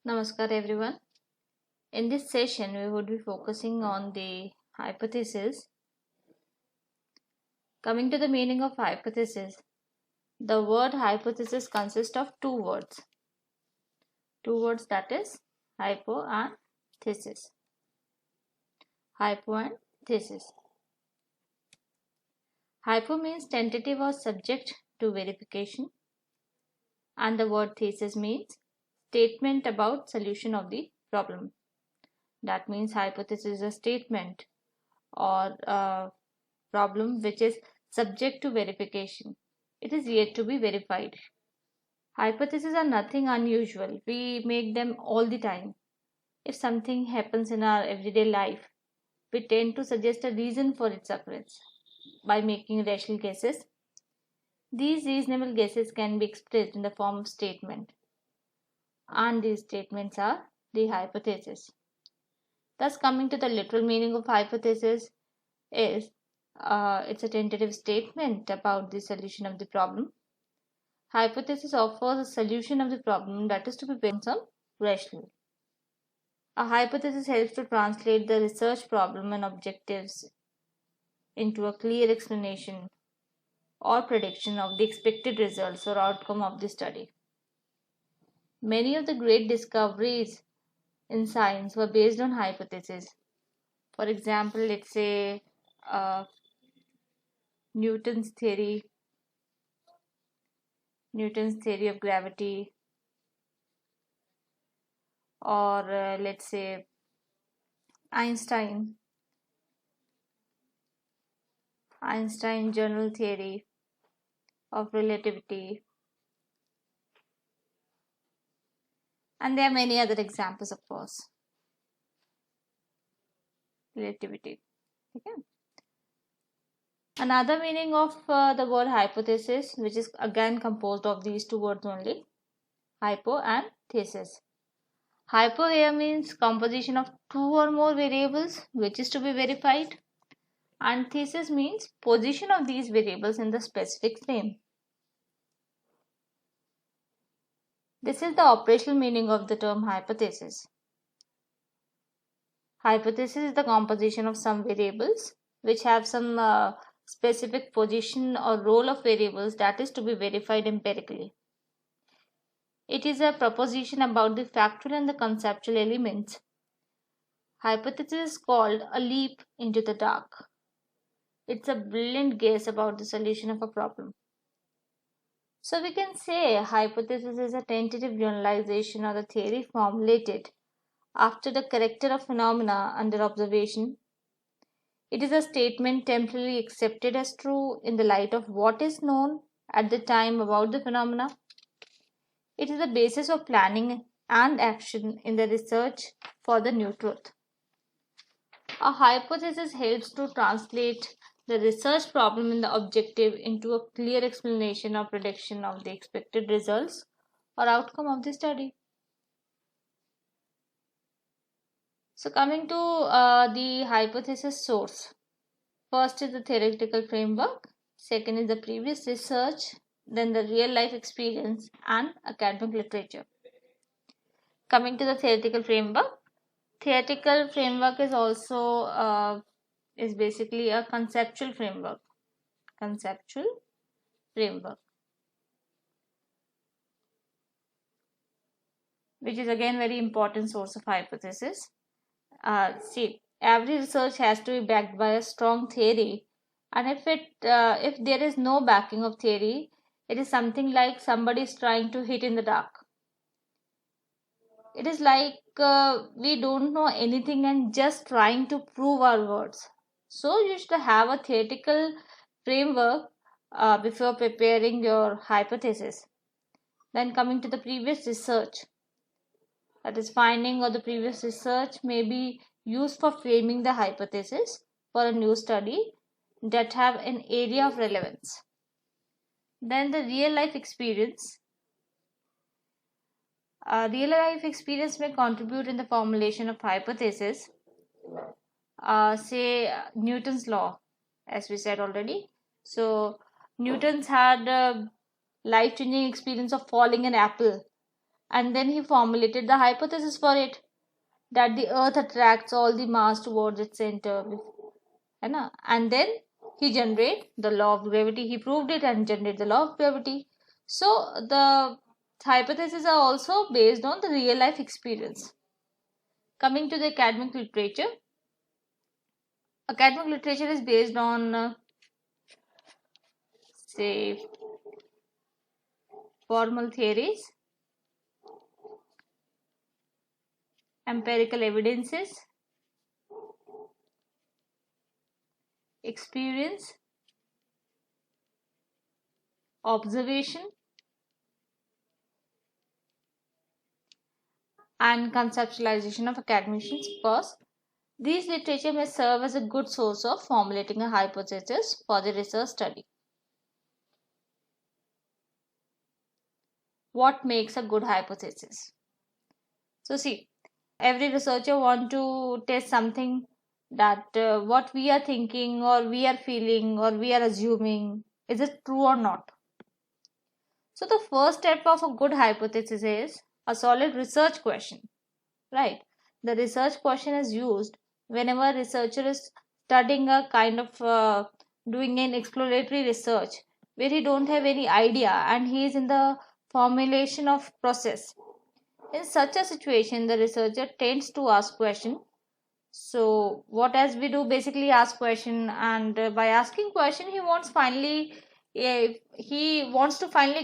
Namaskar everyone. In this session, we would be focusing on the hypothesis. Coming to the meaning of hypothesis, the word hypothesis consists of two words. Two words, that is hypo and thesis. Hypo and thesis. Hypo means tentative or subject to verification, and the word thesis means statement about solution of the problem. That means hypothesis is a statement or a problem which is subject to verification. It is yet to be verified. Hypotheses are nothing unusual. We make them all the time. If something happens in our everyday life, we tend to suggest a reason for its occurrence by making rational guesses. These reasonable guesses can be expressed in the form of statement, and these statements are the hypothesis. Thus, coming to the literal meaning of hypothesis is it's a tentative statement about the solution of the problem. Hypothesis offers a solution of the problem that is to be based on some rationale. A hypothesis helps to translate the research problem and objectives into a clear explanation or prediction of the expected results or outcome of the study. Many of the great discoveries in science were based on hypotheses. For example, let's say Newton's theory of gravity, or let's say Einstein general theory of relativity, and there are many other examples, of course. Relativity. Okay. Another meaning of the word hypothesis, which is again composed of these two words only, hypo and thesis. Hypo here means composition of two or more variables which is to be verified, and thesis means position of these variables in the specific frame. This is the operational meaning of the term hypothesis. Hypothesis is the composition of some variables which have some specific position or role of variables that is to be verified empirically. It is a proposition about the factual and the conceptual elements. Hypothesis is called a leap into the dark. It's a brilliant guess about the solution of a problem. So we can say a hypothesis is a tentative generalization or a theory formulated after the character of phenomena under observation. It is a statement temporarily accepted as true in the light of what is known at the time about the phenomena. It is the basis of planning and action in the research for the new truth. A hypothesis helps to translate the research problem in the objective into a clear explanation or prediction of the expected results or outcome of the study. So coming to the hypothesis source. First is the theoretical framework, second is the previous research, then the real life experience and academic literature. Coming to the theoretical framework is also is basically a conceptual framework, which is again very important source of hypothesis. See, every research has to be backed by a strong theory, and if there is no backing of theory, it is something like somebody is trying to hit in the dark. It is like we don't know anything and just trying to prove our words. So you should have a theoretical framework before preparing your hypothesis. Then coming to the previous research, that is finding or the previous research may be used for framing the hypothesis for a new study that have an area of relevance. Then the real life experience. Real life experience may contribute in the formulation of hypothesis. Say Newton's law, as we said already. So Newton's had a life-changing experience of falling an apple and then he formulated the hypothesis for it, that the earth attracts all the mass towards its center, and then he generate the law of gravity. He proved it and generate the law of gravity. So the hypotheses are also based on the real life experience. Coming to the academic literature is based on say formal theories, empirical evidences, experience, observation, and conceptualization of academicians, because these literature may serve as a good source of formulating a hypothesis for the research study. What makes a good hypothesis? So see, every researcher want to test something, that what we are thinking or we are feeling or we are assuming, is it true or not? So the first step of a good hypothesis is a solid research question, right? The research question is used whenever a researcher is studying a kind of doing an exploratory research where he don't have any idea and he is in the formulation of process. In such a situation, the researcher tends to ask question. So what as we do, basically ask question, and by asking question he wants to finally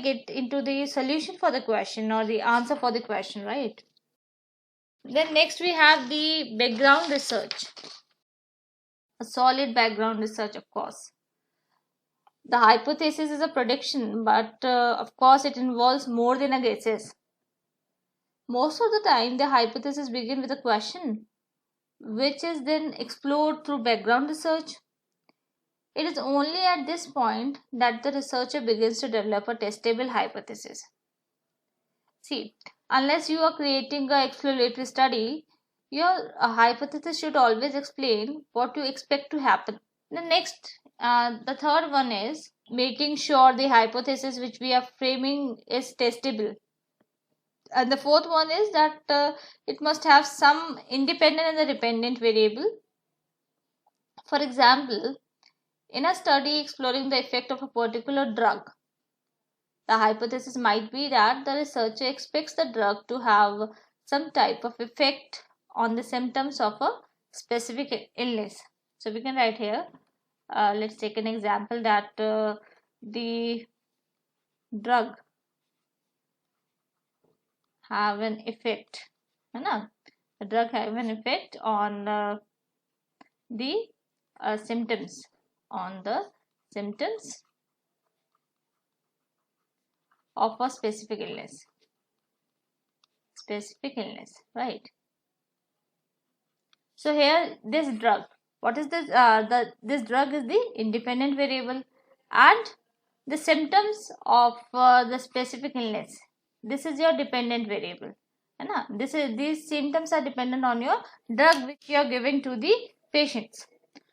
get into the solution for the question or the answer for the question, right? Then next we have the background research. A solid background research, of course. The hypothesis is a prediction, but of course it involves more than a guesses. Most of the time the hypothesis begins with a question, which is then explored through background research. It is only at this point that the researcher begins to develop a testable hypothesis. See, unless you are creating an exploratory study, your hypothesis should always explain what you expect to happen. The third one is making sure the hypothesis which we are framing is testable. And the fourth one is that it must have some independent and dependent variable. For example, in a study exploring the effect of a particular drug, the hypothesis might be that the researcher expects the drug to have some type of effect on the symptoms of a specific illness. So we can write here, let's take an example that the drug have an effect, the drug have an effect on the symptoms, on the symptoms of a specific illness, right? So here this drug, what is this? This drug is the independent variable, and the symptoms of the specific illness, this is your dependent variable. These symptoms are dependent on your drug which you are giving to the patients.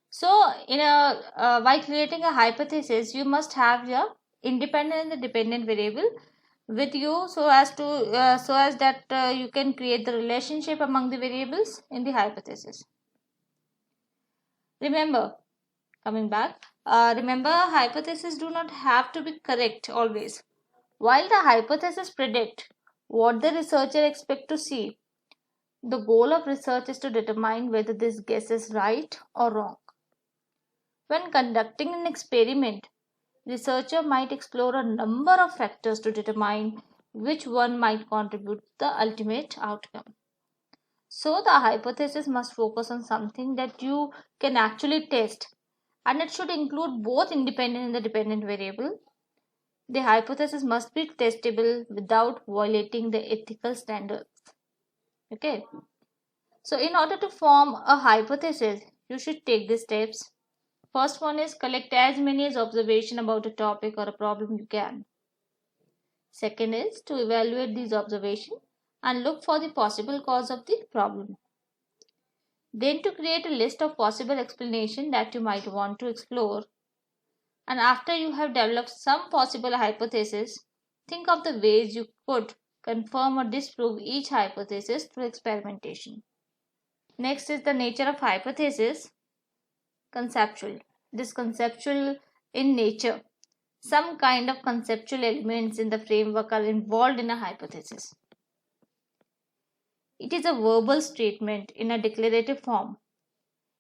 So by creating a hypothesis, you must have your independent and the dependent variable with you, so as that you can create the relationship among the variables in the hypothesis. Remember, remember, hypotheses do not have to be correct always. While the hypothesis predict what the researcher expects to see, the goal of research is to determine whether this guess is right or wrong. When conducting an experiment, researcher might explore a number of factors to determine which one might contribute to the ultimate outcome. So the hypothesis must focus on something that you can actually test, and it should include both independent and the dependent variable. The hypothesis must be testable without violating the ethical standards. Okay. So in order to form a hypothesis, you should take these steps. First one is collect as many as observation about a topic or a problem you can. Second is to evaluate these observations and look for the possible cause of the problem. Then to create a list of possible explanations that you might want to explore. And after you have developed some possible hypothesis, think of the ways you could confirm or disprove each hypothesis through experimentation. Next is the nature of hypothesis. Conceptual. It is conceptual in nature. Some kind of conceptual elements in the framework are involved in a hypothesis. It is a verbal statement in a declarative form.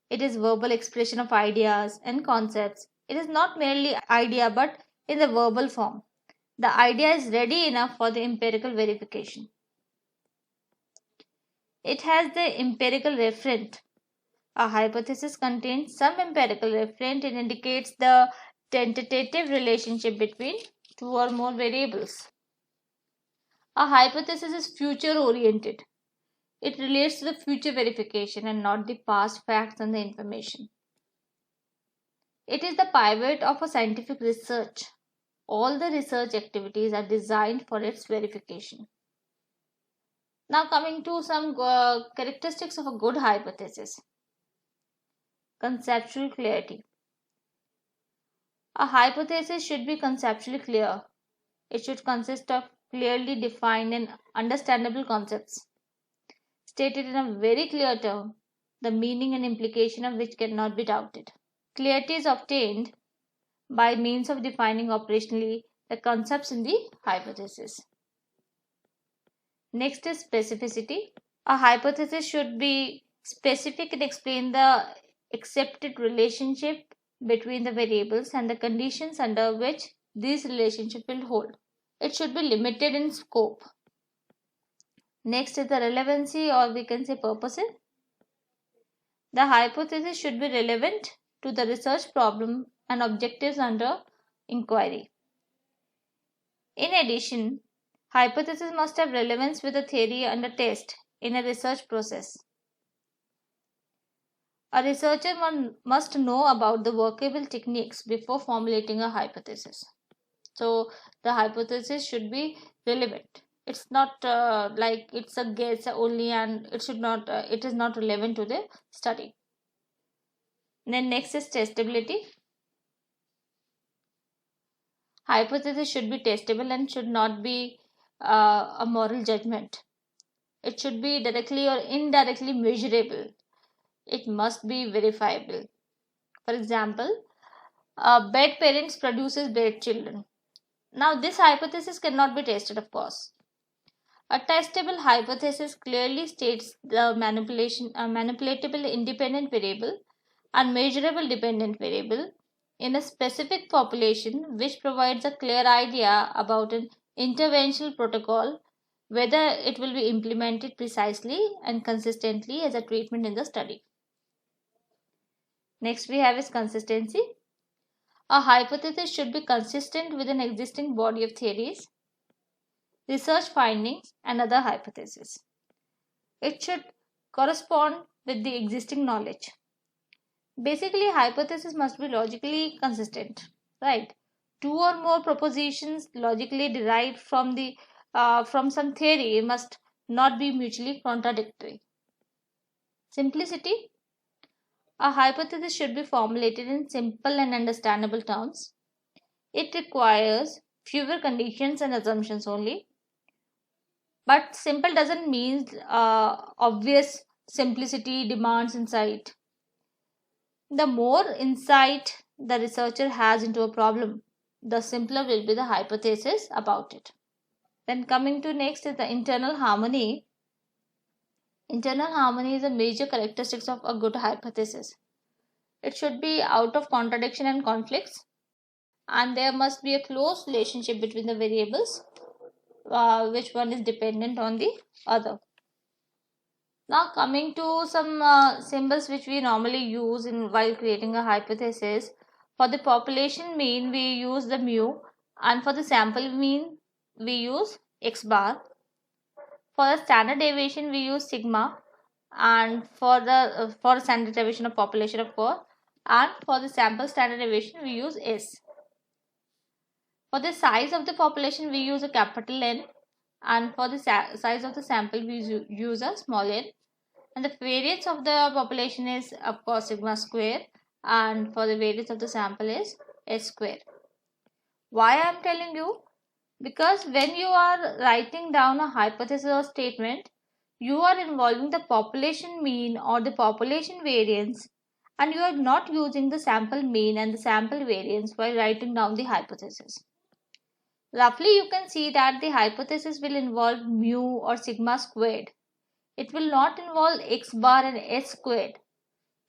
It is verbal expression of ideas and concepts. It is not merely idea but in the verbal form. The idea is ready enough for the empirical verification. It has the empirical referent. A hypothesis contains some empirical referent and indicates the tentative relationship between two or more variables. A hypothesis is future oriented. It relates to the future verification and not the past facts and the information. It is the pivot of a scientific research. All the research activities are designed for its verification. Now coming to some characteristics of a good hypothesis. Conceptual clarity. A hypothesis should be conceptually clear. It should consist of clearly defined and understandable concepts, stated in a very clear term, the meaning and implication of which cannot be doubted. Clarity is obtained by means of defining operationally the concepts in the hypothesis. Next is specificity. A hypothesis should be specific and explain the accepted relationship between the variables and the conditions under which these relationships will hold. It should be limited in scope. Next is the relevancy, or we can say purposes. The hypothesis should be relevant to the research problem and objectives under inquiry. In addition, hypothesis must have relevance with the theory under test in a research process. A researcher must know about the workable techniques before formulating a hypothesis. So the hypothesis should be relevant. It's not like it's a guess only, and it is not relevant to the study. Then next is testability. Hypothesis should be testable and should not be a moral judgment. It should be directly or indirectly measurable. It must be verifiable. For example, bad parents produces bad children. Now this hypothesis cannot be tested, of course. A testable hypothesis clearly states the manipulatable independent variable and measurable dependent variable in a specific population, which provides a clear idea about an interventional protocol, whether it will be implemented precisely and consistently as a treatment in the study. Next we have is consistency. A hypothesis should be consistent with an existing body of theories, research findings, and other hypotheses. It should correspond with the existing knowledge. Basically, hypothesis must be logically consistent, right? Two or more propositions logically derived from some theory must not be mutually contradictory. Simplicity. A hypothesis should be formulated in simple and understandable terms. It requires fewer conditions and assumptions only. But simple doesn't mean obvious. Simplicity demands insight. The more insight the researcher has into a problem, the simpler will be the hypothesis about it. Then coming to next is the internal harmony. Internal harmony is a major characteristic of a good hypothesis. It should be out of contradiction and conflicts, and there must be a close relationship between the variables, which one is dependent on the other. Now coming to some symbols which we normally use while creating a hypothesis. For the population mean we use the mu, and for the sample mean we use x bar. For the standard deviation we use sigma, and for the standard deviation of population of course, and for the sample standard deviation we use s. For the size of the population we use a capital N, and for the size of the sample we use a small n, and the variance of the population is of course sigma square, and for the variance of the sample is s square. Why I am telling you? Because when you are writing down a hypothesis or statement, you are involving the population mean or the population variance, and you are not using the sample mean and the sample variance while writing down the hypothesis. Roughly, you can see that the hypothesis will involve mu or sigma squared. It will not involve x bar and s squared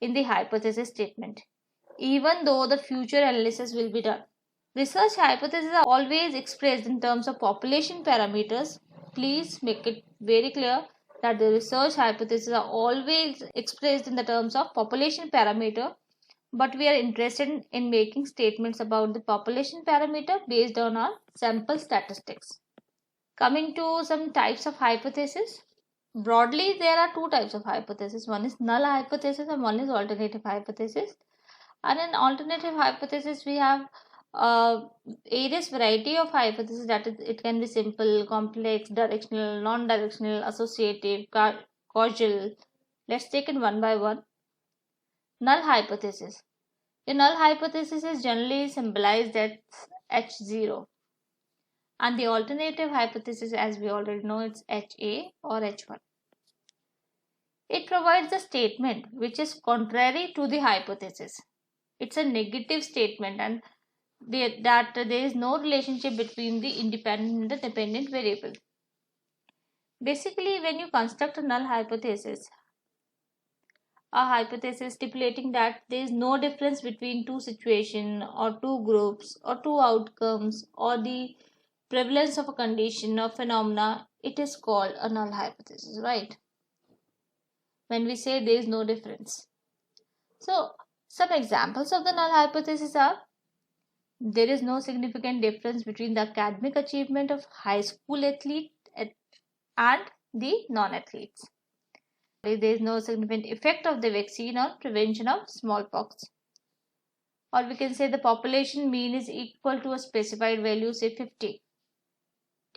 in the hypothesis statement, even though the future analysis will be done. Research hypotheses are always expressed in terms of population parameters. Please make it very clear that the research hypotheses are always expressed in the terms of population parameter, but we are interested in making statements about the population parameter based on our sample statistics. Coming to some types of hypothesis. Broadly, there are two types of hypothesis. One is null hypothesis and one is alternative hypothesis. And in alternative hypothesis, we have various variety of hypothesis, that is, it can be simple, complex, directional, non-directional, associative, causal. Let's take it one by one. Null hypothesis. A null hypothesis is generally symbolized as H0, and the alternative hypothesis, as we already know, it's HA or H1. It provides a statement which is contrary to the hypothesis. It's a negative statement, and that there is no relationship between the independent and the dependent variable. Basically, when you construct a null hypothesis, a hypothesis stipulating that there is no difference between two situations or two groups or two outcomes or the prevalence of a condition or phenomena, it is called a null hypothesis, right? When we say there is no difference. So, some examples of the null hypothesis are: there is no significant difference between the academic achievement of high school athlete and the non-athletes. There is no significant effect of the vaccine on prevention of smallpox. Or we can say the population mean is equal to a specified value, say 50.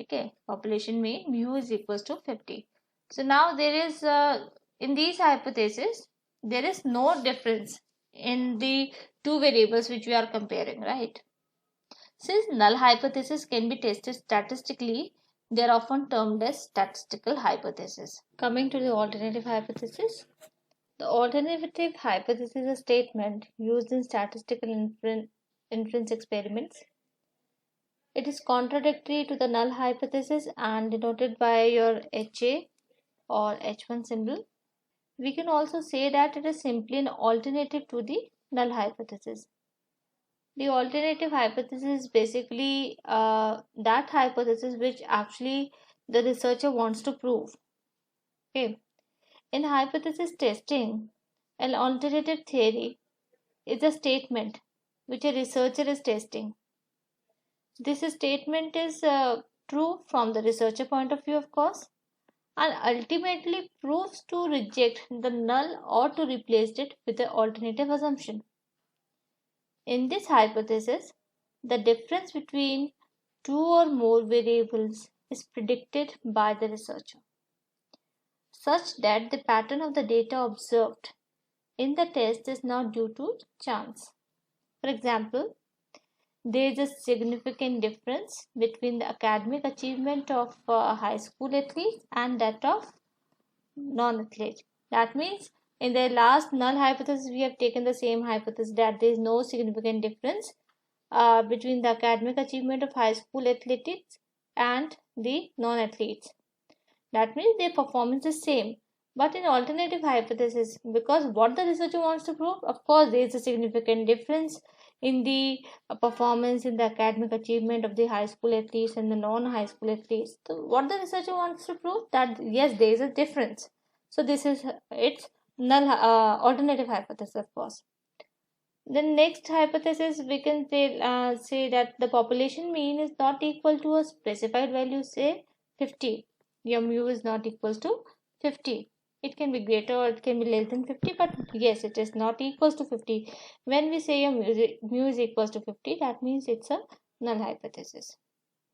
Okay, population mean mu is equals to 50. So now there is, in these hypotheses, there is no difference in the two variables which we are comparing, right? Since null hypotheses can be tested statistically, they are often termed as statistical hypotheses. Coming to the alternative hypothesis. The alternative hypothesis is a statement used in statistical inference experiments. It is contradictory to the null hypothesis and denoted by your HA or H1 symbol. We can also say that it is simply an alternative to the null hypothesis. The alternative hypothesis is basically that hypothesis which actually the researcher wants to prove. Okay. In hypothesis testing, an alternative theory is a statement which a researcher is testing. This statement is true from the researcher point of view, of course, and ultimately proves to reject the null or to replace it with the alternative assumption. In this hypothesis, the difference between two or more variables is predicted by the researcher, such that the pattern of the data observed in the test is not due to chance. For example, there is a significant difference between the academic achievement of high school athletes and that of non-athletes. That means in the last null hypothesis, we have taken the same hypothesis that there is no significant difference between the academic achievement of high school athletes and the non-athletes. That means their performance is same. But in alternative hypothesis, because what the researcher wants to prove, of course, there is a significant difference in the performance in the academic achievement of the high school athletes and the non-high school athletes. So what the researcher wants to prove, that yes, there is a difference. So this is its null alternative hypothesis, of course. The next hypothesis, we can say that the population mean is not equal to a specified value, say 50. Your mu is not equals to 50. It can be greater or it can be less than 50, but yes, it is not equals to 50. When we say your mu is equals to 50, that means it's a null hypothesis.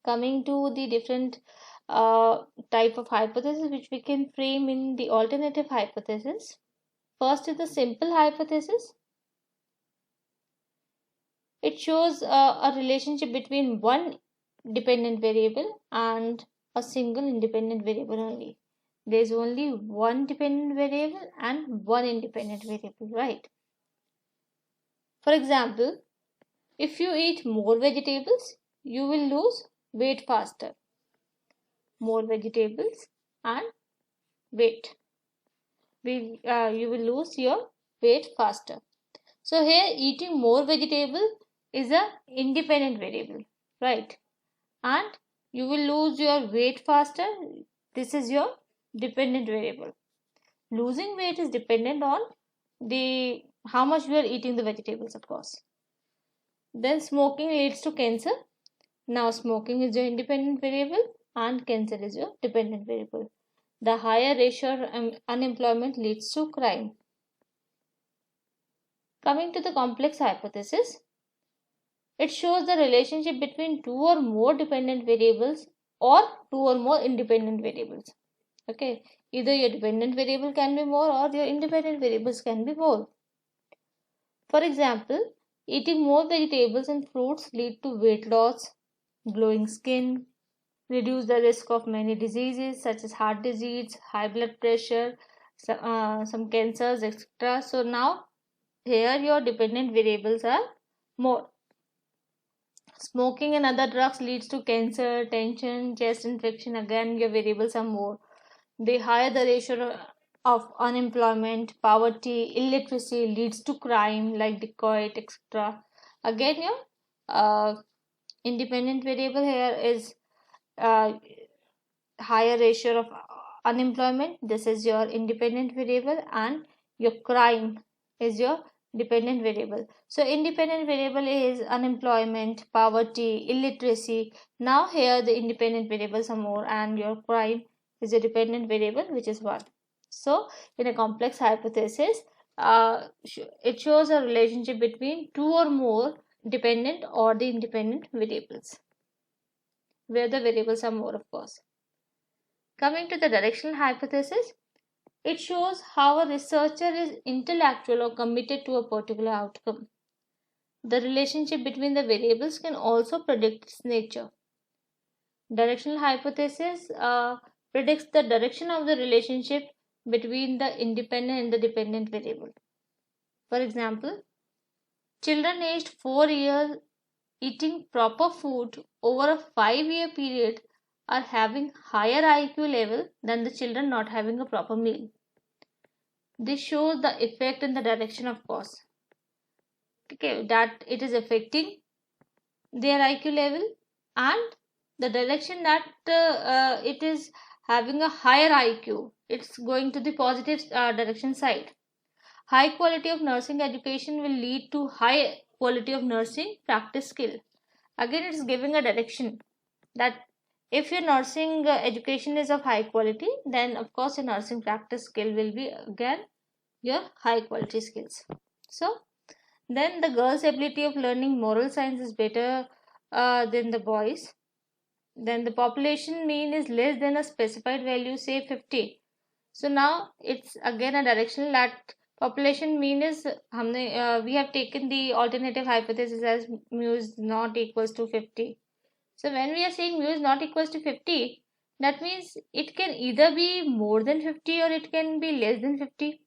Coming to the different type of hypothesis which we can frame in the alternative hypothesis. First is the simple hypothesis. It shows a relationship between one dependent variable and a single independent variable only. There is only one dependent variable and one independent variable, right? For example, if you eat more vegetables, you will lose weight faster. More vegetables and weight. You will lose your weight faster. So here eating more vegetable is a independent variable, right? And you will lose your weight faster. This is your dependent variable. Losing weight is dependent on the how much you are eating the vegetables, of course. Then smoking leads to cancer. Now smoking is your independent variable and cancer is your dependent variable. The higher ratio of unemployment leads to crime. Coming to the complex hypothesis, it shows the relationship between two or more dependent variables or two or more independent variables. Okay, either your dependent variable can be more or your independent variables can be more. For example, eating more vegetables and fruits lead to weight loss, glowing skin, reduce the risk of many diseases such as heart disease, high blood pressure, some cancers, etc. So now here your dependent variables are more. Smoking and other drugs leads to cancer, tension, chest infection. Again, your variables are more. The higher the ratio of unemployment, poverty, illiteracy leads to crime like dacoit, etc. Again, your independent variable here is higher ratio of unemployment. This is your independent variable, and your crime is your dependent variable. So independent variable is unemployment, poverty, illiteracy. Now here the independent variables are more, and your crime is a dependent variable, which is 1. So in a complex hypothesis, it shows a relationship between two or more dependent or the independent variables, where the variables are more, of course. Coming to the directional hypothesis, it shows how a researcher is intellectual or committed to a particular outcome. The relationship between the variables can also predict its nature. Directional hypothesis predicts the direction of the relationship between the independent and the dependent variable. For example, children aged 4 years eating proper food over a 5-year period are having higher IQ level than the children not having a proper meal. This shows the effect in the direction, of course. Okay, that it is affecting their IQ level and the direction that it is having a higher IQ. It's going to the positive direction side. High quality of nursing education will lead to high quality of nursing practice skill. Again, it's giving a direction that if your nursing education is of high quality, then of course your nursing practice skill will be again your high quality skills. So then the girls' ability of learning moral science is better than the boys. Then the population mean is less than a specified value, say 50. So now it's again a direction that population mean is we have taken the alternative hypothesis as mu is not equals to 50. So when we are saying mu is not equals to 50, that means it can either be more than 50 or it can be less than 50.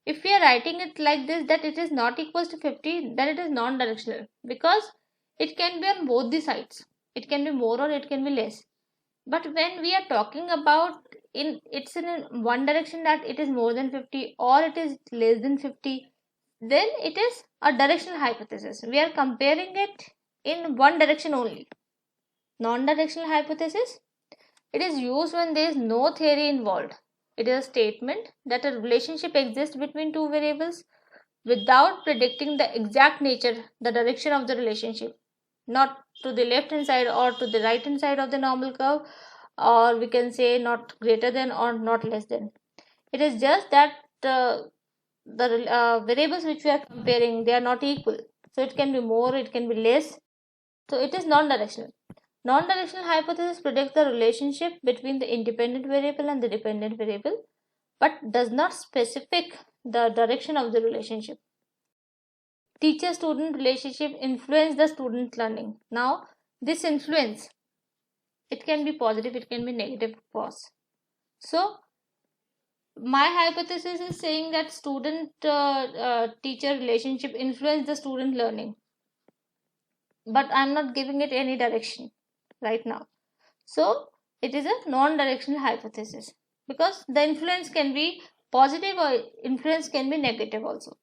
If we are writing it like this, that it is not equals to 50, then it is non-directional, because it can be on both the sides. It can be more or it can be less. But when we are talking about it's in one direction, that it is more than 50 or it is less than 50, then it is a directional hypothesis. We are comparing it in one direction only. Non-directional hypothesis, it is used when there is no theory involved. It is a statement that a relationship exists between two variables without predicting the exact nature, the direction of the relationship, not to the left hand side or to the right hand side of the normal curve, or we can say not greater than or not less than. It is just that the variables which we are comparing, they are not equal. So it can be more, it can be less. So it is non-directional. Non-directional hypothesis predicts the relationship between the independent variable and the dependent variable, but does not specify the direction of the relationship. Teacher-student relationship influence the student learning. Now, this influence, it can be positive, it can be negative, of course. So my hypothesis is saying that student teacher relationship influence the student learning, but I'm not giving it any direction right now. So it is a non-directional hypothesis, because the influence can be positive or influence can be negative also.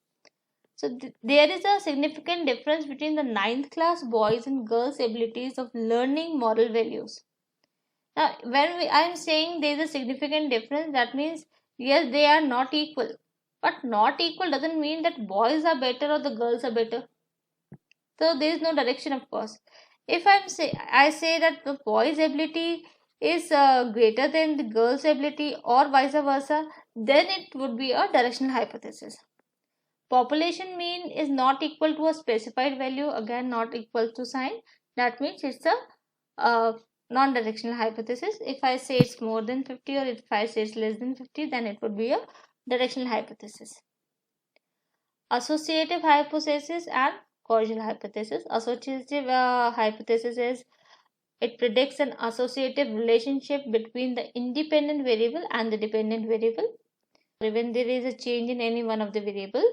So there is a significant difference between the ninth class boys and girls abilities of learning moral values. Now when I am saying there is a significant difference, that means yes, they are not equal, but not equal doesn't mean that boys are better or the girls are better. So there is no direction, of course. If I say that the boy's ability is greater than the girl's ability or vice versa, then it would be a directional hypothesis. Population mean is not equal to a specified value, again not equal to sign, that means it's a non-directional hypothesis. If I say it's more than 50 or if I say it's less than 50, then it would be a directional hypothesis. Associative hypothesis and causal hypothesis. Associative hypothesis is it predicts an associative relationship between the independent variable and the dependent variable. When there is a change in any one of the variable,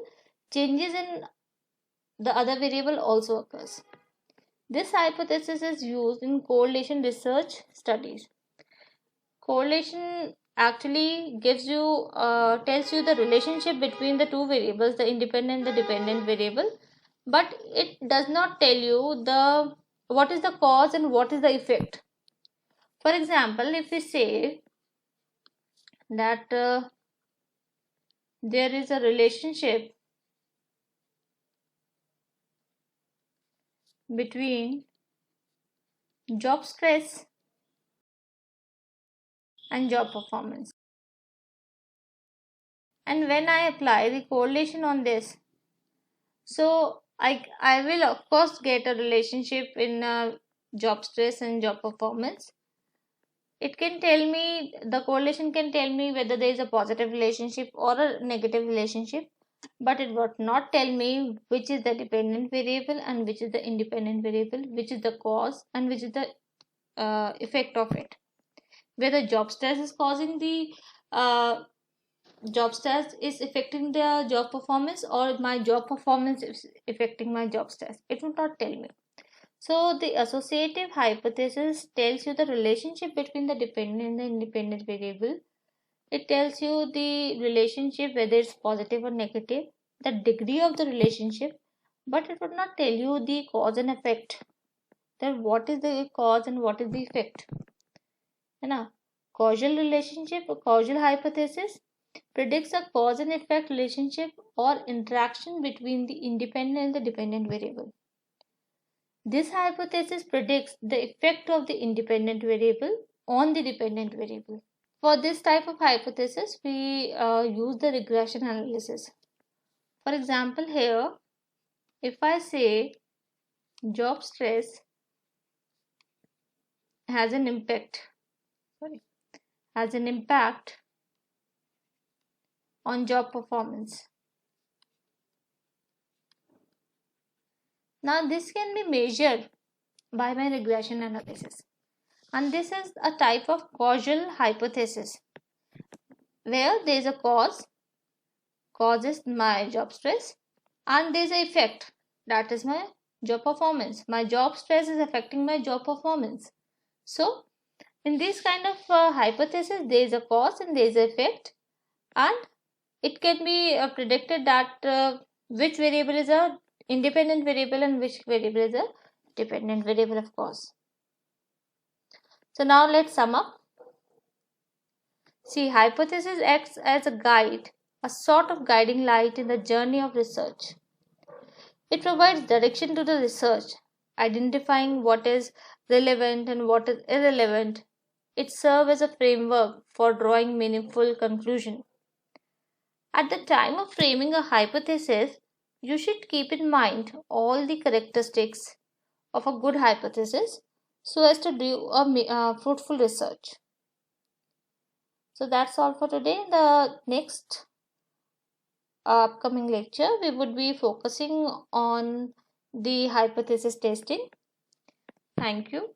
changes in the other variable also occurs. This hypothesis is used in correlation research studies. Correlation actually gives you tells you the relationship between the two variables, the independent and the dependent variable, but it does not tell you the what is the cause and what is the effect. For example, if we say that there is a relationship between job stress and job performance, and when I apply the correlation on this, so I will of course get a relationship in job stress and job performance. It can tell me, the correlation can tell me whether there is a positive relationship or a negative relationship, but it would not tell me which is the dependent variable and which is the independent variable, which is the cause and which is the effect of it. Whether job stress is causing the job stress is affecting the job performance, or my job performance is affecting my job stress, it will not tell me. So the associative hypothesis tells you the relationship between the dependent and the independent variable. It tells you the relationship whether it's positive or negative, the degree of the relationship, but it would not tell you the cause and effect, that what is the cause and what is the effect. Now, causal relationship or causal hypothesis predicts a cause and effect relationship or interaction between the independent and the dependent variable. This hypothesis predicts the effect of the independent variable on the dependent variable. For this type of hypothesis, we use the regression analysis. For example, here, if I say job stress has an impact, has an impact on job performance. Now, this can be measured by my regression analysis, and this is a type of causal hypothesis where there is a cause, causes my job stress, and there is an effect, that is my job performance. My job stress is affecting my job performance. So in this kind of hypothesis, there is a cause and there is an effect, and it can be predicted that which variable is a independent variable and which variable is a dependent variable, of course. So now let's sum up. See, hypothesis acts as a guide, a sort of guiding light in the journey of research. It provides direction to the research, identifying what is relevant and what is irrelevant. It serves as a framework for drawing meaningful conclusion. At the time of framing a hypothesis, you should keep in mind all the characteristics of a good hypothesis so as to do a fruitful research. So that's all for today. In the next upcoming lecture, we would be focusing on the hypothesis testing. Thank you.